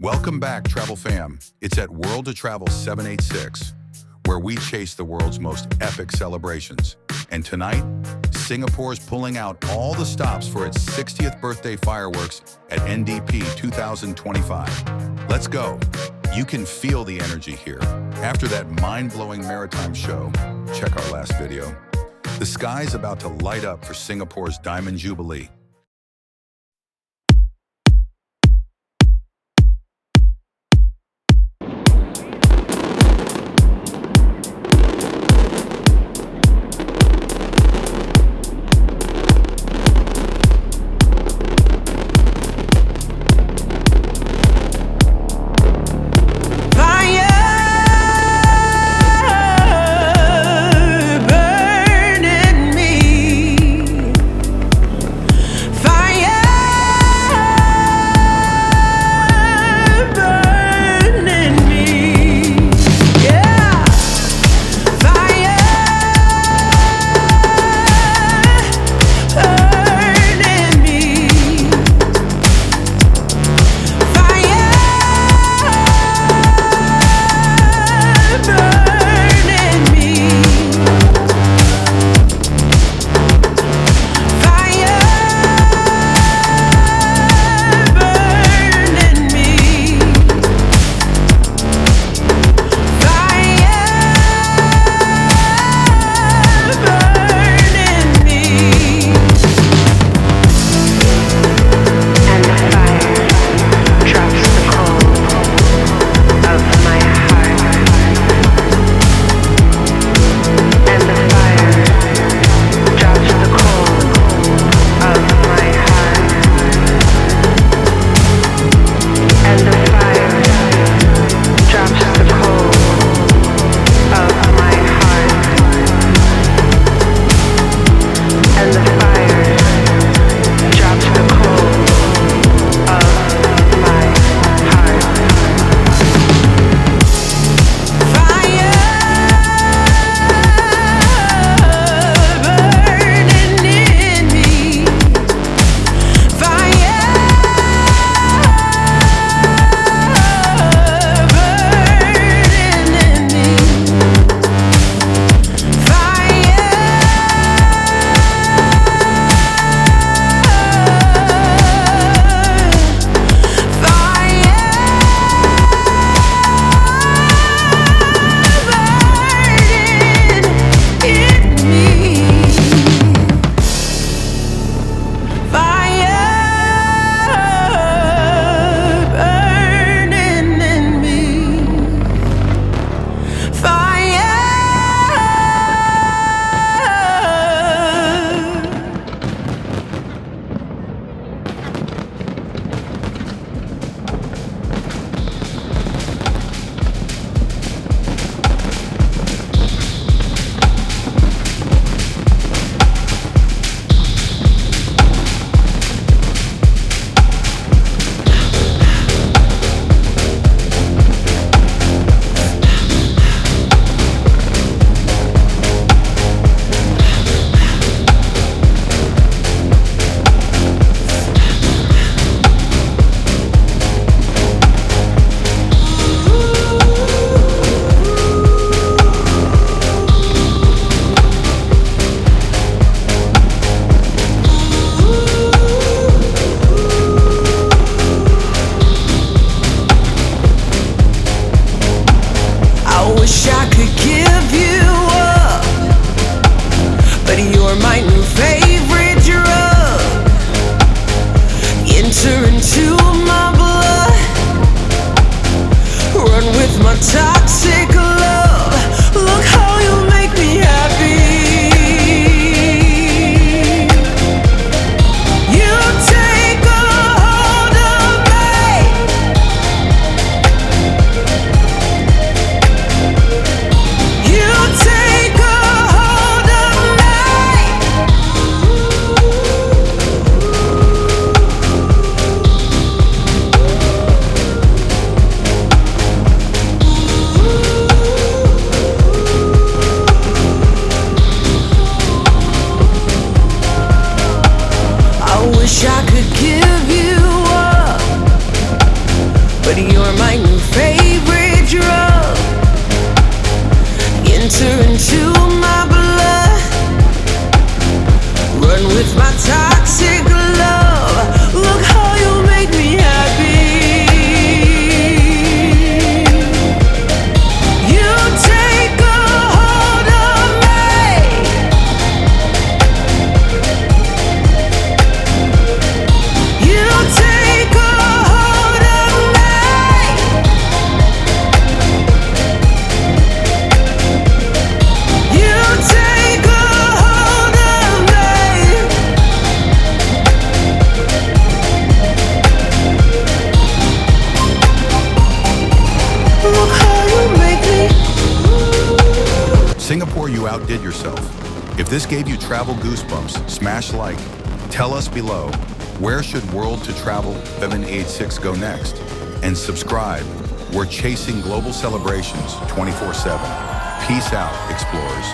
Welcome back, Travel Fam. It's at World to Travel 786, where we chase the world's most epic celebrations. And tonight, Singapore's pulling out all the stops for its 60th birthday fireworks at NDP 2025. Let's go. You can feel the energy here. After that mind-blowing maritime show, check our last video. The sky's about to light up for Singapore's Diamond Jubilee. You're my new favorite drug. Enter into my blood. Run with my toxic love. Look how you make me happy. You take a hold of me. You take a hold of me. You take a hold of me. Look how you make me. Singapore, you outdid yourself. If this gave you travel goosebumps, smash like. Tell us below, where should World to Travel 786 go next? And subscribe. We're chasing global celebrations 24/7. Peace out, explorers.